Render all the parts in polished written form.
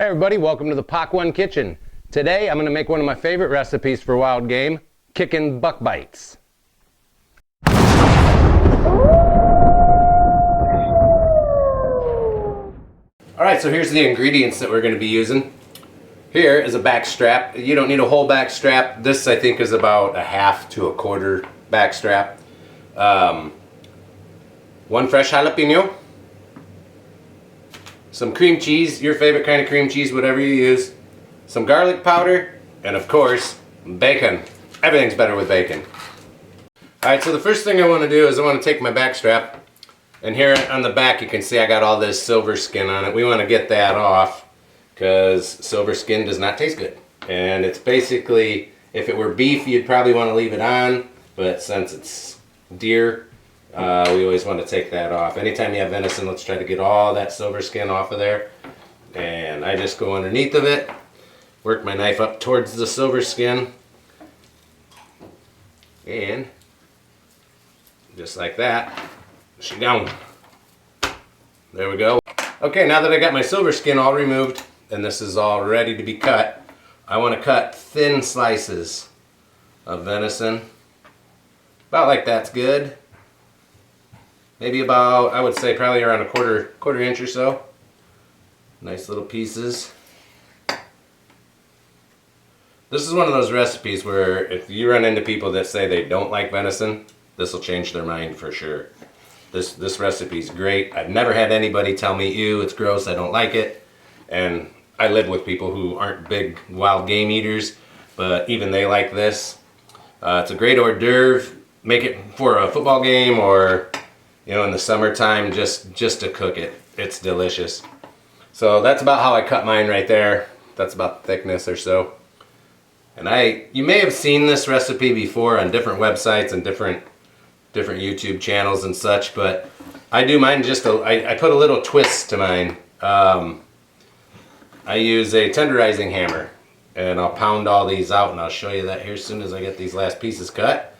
Hey everybody, welcome to the Kickn Kitchen. Today I'm going to make one of my favorite recipes for wild game, Kickn buck bites. Alright, so here's the ingredients that we're going to be using. Here is a back strap. You don't need a whole back strap. This I think is about a half to a quarter back strap. One fresh jalapeno. Some cream cheese, your favorite kind of cream cheese, whatever you use. Some garlic powder, and of course, bacon. Everything's better with bacon. Alright, so the first thing I want to do is I want to take my back strap, and here on the back you can see I got all this silver skin on it. We want to get that off because silver skin does not taste good. And it's basically, if it were beef you'd probably want to leave it on, but since it's deer, we always want to take that off. Anytime you have venison, let's try to get all that silver skin off of there. And I just go underneath of it, work my knife up towards the silver skin, and just like that, she gone. There we go. Okay, now that I got my silver skin all removed and this is all ready to be cut, I want to cut thin slices of venison. About like that's good. Maybe about, I would say probably around a quarter inch or so. Nice little pieces. This is one of those recipes where if you run into people that say they don't like venison, this will change their mind for sure. This recipe is great. I've never had anybody tell me, ew, it's gross, I don't like it. And I live with people who aren't big wild game eaters, but even they like this. It's a great hors d'oeuvre. Make it for a football game or, you know, in the summertime, just to cook it. It's delicious. So that's about how I cut mine right there. That's about the thickness or so. And you may have seen this recipe before on different websites and different YouTube channels and such, but I do mine I put a little twist to mine. I use a tenderizing hammer and I'll pound all these out, and I'll show you that here as soon as I get these last pieces cut.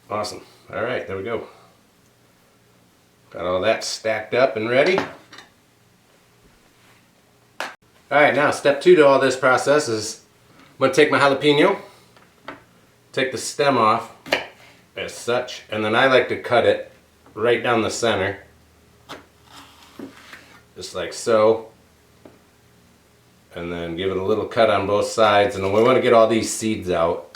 Awesome. Alright, there we go. Got all that stacked up and ready. Alright, now step 2 to all this process is I'm going to take my jalapeno, take the stem off as such, and then I like to cut it right down the center. Just like so. And then give it a little cut on both sides, and then we want to get all these seeds out.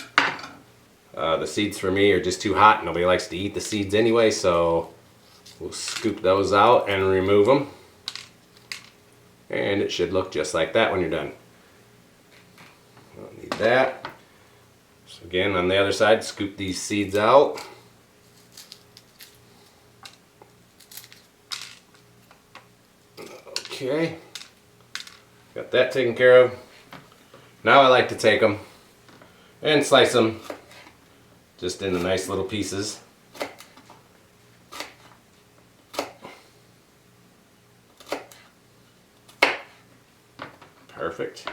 The seeds for me are just too hot. Nobody likes to eat the seeds anyway, so we'll scoop those out and remove them. And it should look just like that when you're done. Don't need that. So again, on the other side, scoop these seeds out. Okay. Got that taken care of. Now I like to take them and slice them just into nice little pieces. Perfect.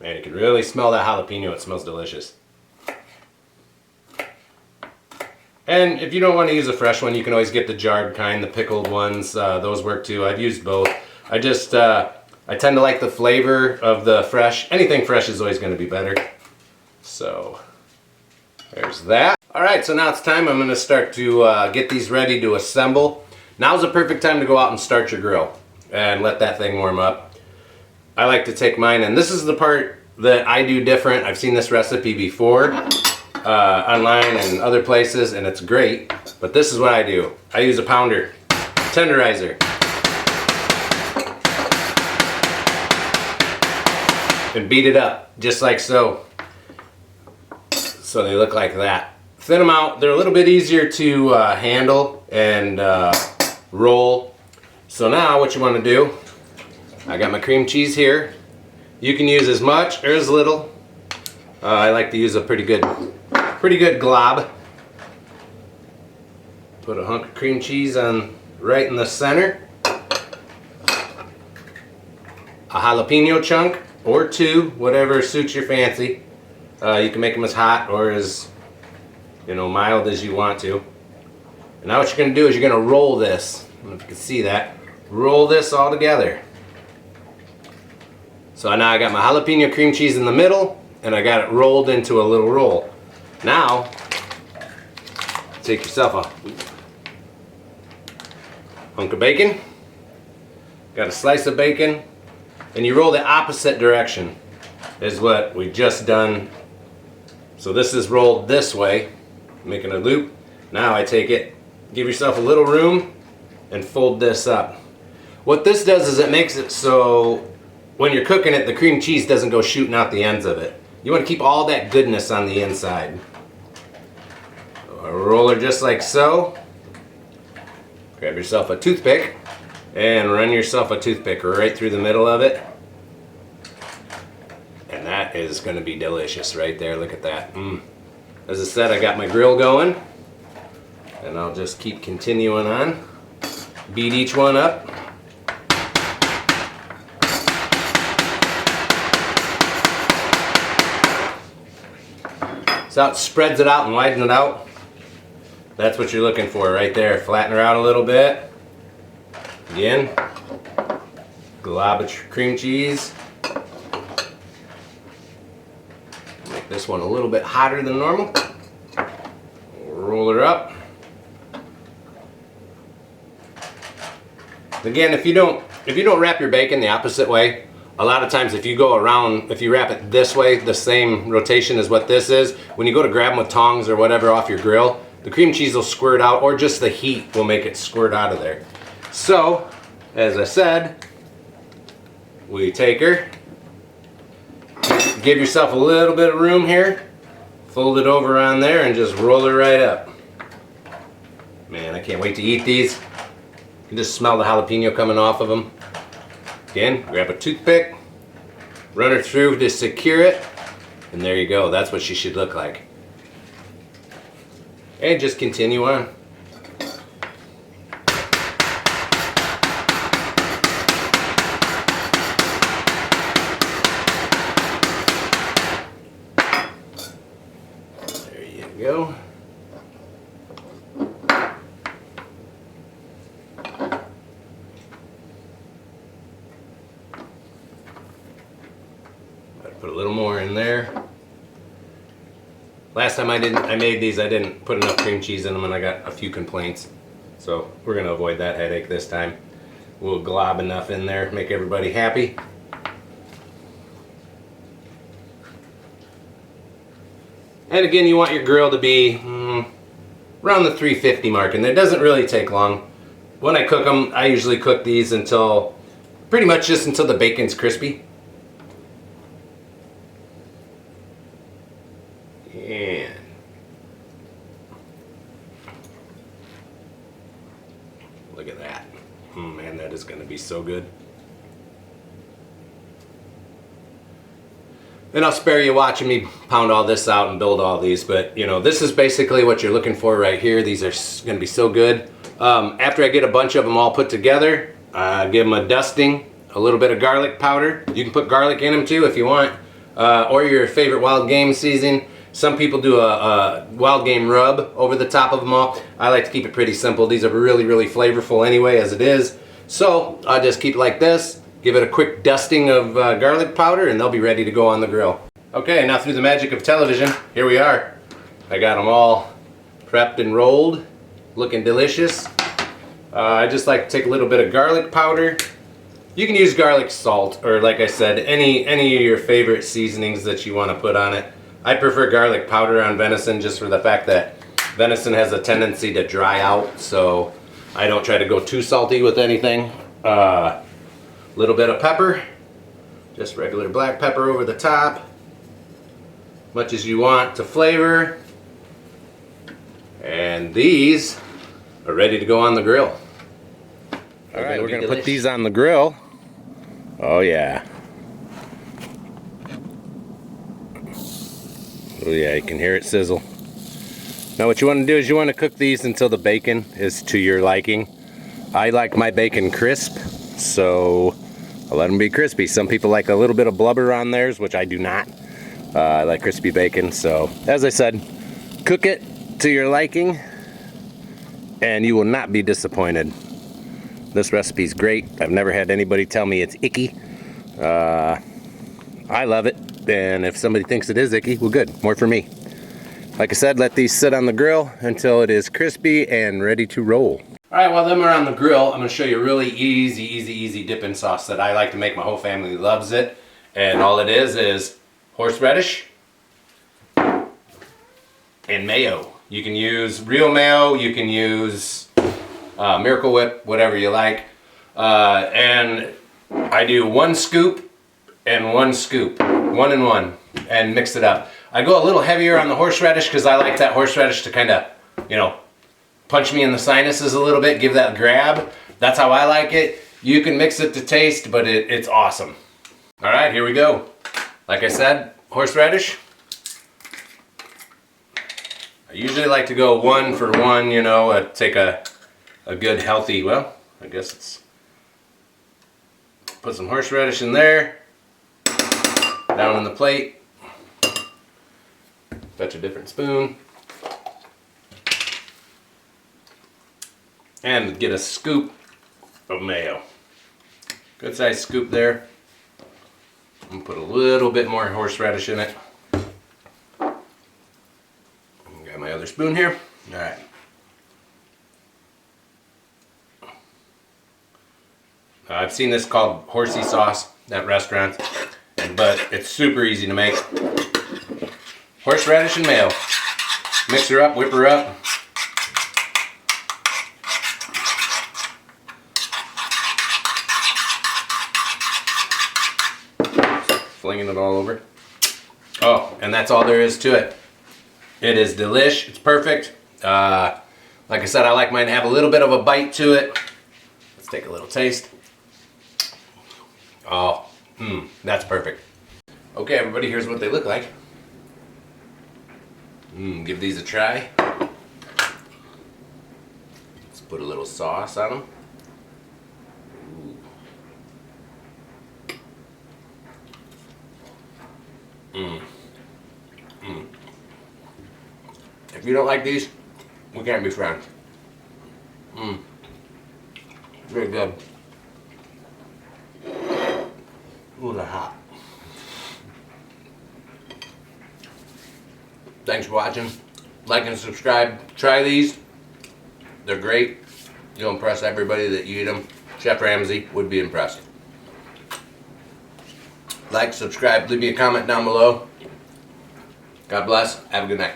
Man, you can really smell that jalapeno. It smells delicious. And if you don't want to use a fresh one, you can always get the jarred kind, the pickled ones. Those work too. I've used both. I tend to like the flavor of the fresh. Anything fresh is always going to be better. So there's that. Alright, so now it's time. I'm going to start to get these ready to assemble. Now's the perfect time to go out and start your grill and let that thing warm up. I like to take mine, and this is the part that I do different. I've seen this recipe before online and other places, and it's great. But this is what I do. I use a pounder, tenderizer. And beat it up, just like so. So they look like that. Thin them out. They're a little bit easier to handle and roll. So now what you want to do, I got my cream cheese here. You can use as much or as little. I like to use a pretty good glob. Put a hunk of cream cheese on right in the center. A jalapeno chunk or 2, whatever suits your fancy. You can make them as hot or as you know, mild as you want to. And now what you're going to do is you're going to roll this. I don't know if you can see that. Roll this all together. So now I got my jalapeno cream cheese in the middle, and I got it rolled into a little roll. Now, take yourself a hunk of bacon, got a slice of bacon, and you roll the opposite direction is what we just done. So this is rolled this way, making a loop. Now I take it, give yourself a little room, and fold this up. What this does is it makes it so when you're cooking it, the cream cheese doesn't go shooting out the ends of it. You want to keep all that goodness on the inside. A roller just like so. Grab yourself a toothpick and run yourself a toothpick right through the middle of it. And that is going to be delicious right there. Look at that. As I said, I got my grill going. And I'll just keep continuing on. Beat each one up. So it spreads it out and widens it out. That's what you're looking for right there. Flatten her out a little bit. Again, glob of cream cheese. Make this one a little bit hotter than normal. Roll her up. Again, if you don't wrap your bacon the opposite way, a lot of times if you go around, if you wrap it this way, the same rotation as what this is, when you go to grab them with tongs or whatever off your grill, the cream cheese will squirt out, or just the heat will make it squirt out of there. So, as I said, we take her, give yourself a little bit of room here, fold it over on there, and just roll it right up. Man, I can't wait to eat these. You can just smell the jalapeno coming off of them. Again, grab a toothpick, run her through to secure it, and there you go. That's what she should look like. And just continue on. There you go. Put a little more in there. Last time I made these, I didn't put enough cream cheese in them, and I got a few complaints. So we're gonna avoid that headache this time. We'll glob enough in there, make everybody happy. And again, you want your grill to be around the 350 mark, and it doesn't really take long. When I cook them, I usually cook these until, pretty much just until the bacon's crispy. And look at that. Man, that is going to be so good. And I'll spare you watching me pound all this out and build all these, but you know, this is basically what you're looking for right here. These are going to be so good. After I get a bunch of them all put together, give them a dusting, a little bit of garlic powder. You can put garlic in them too if you want, or your favorite wild game seasoning. Some people do a wild game rub over the top of them all. I like to keep it pretty simple. These are really, really flavorful anyway as it is. So I just keep it like this. Give it a quick dusting of garlic powder, and they'll be ready to go on the grill. Okay, now through the magic of television, here we are. I got them all prepped and rolled, looking delicious. I just like to take a little bit of garlic powder. You can use garlic salt, or like I said, any of your favorite seasonings that you want to put on it. I prefer garlic powder on venison just for the fact that venison has a tendency to dry out, so I don't try to go too salty with anything. Little bit of pepper, just regular black pepper over the top, much as you want to flavor. And these are ready to go on the grill. All right, we're gonna put these on the grill. Oh yeah. Oh yeah, you can hear it sizzle. Now what you want to do is you want to cook these until the bacon is to your liking. I like my bacon crisp, so I'll let them be crispy. Some people like a little bit of blubber on theirs, which I do not. I like crispy bacon, so as I said, cook it to your liking, and you will not be disappointed. This recipe's great. I've never had anybody tell me it's icky. I love it, and if somebody thinks it is icky, well good, more for me. Like I said, let these sit on the grill until it is crispy and ready to roll. Alright, while them are on the grill, I'm going to show you a really easy dipping sauce that I like to make. My whole family loves it. And all it is horseradish and mayo. You can use real mayo, you can use Miracle Whip, whatever you like. And I do 1 scoop and 1 scoop, 1 and 1, and mix it up. I go a little heavier on the horseradish because I like that horseradish to kind of, you know, punch me in the sinuses a little bit, give that grab. That's how I like it. You can mix it to taste, but it's awesome. All right, here we go. Like I said, horseradish. I usually like to go 1 for 1, you know, take a good healthy, well, I guess it's, put some horseradish in there, down on the plate, fetch a different spoon, and get a scoop of mayo. Good sized scoop there. I'm gonna put a little bit more horseradish in it. Got my other spoon here. All right. I've seen this called horsey sauce at restaurants, but it's super easy to make. Horseradish and mayo. Mix her up, whip her up. Flinging it all over. Oh, and that's all there is to it. It is delish. It's perfect. Like I said, I like mine to have a little bit of a bite to it. Let's take a little taste. Oh, that's perfect. Okay, everybody, here's what they look like. Give these a try. Let's put a little sauce on them. If you don't like these, we can't be friends. Very good. Ooh, they're hot. Thanks for watching. Like and subscribe. Try these. They're great. You'll impress everybody that you eat them. Chef Ramsay would be impressed. Like, subscribe, leave me a comment down below. God bless. Have a good night.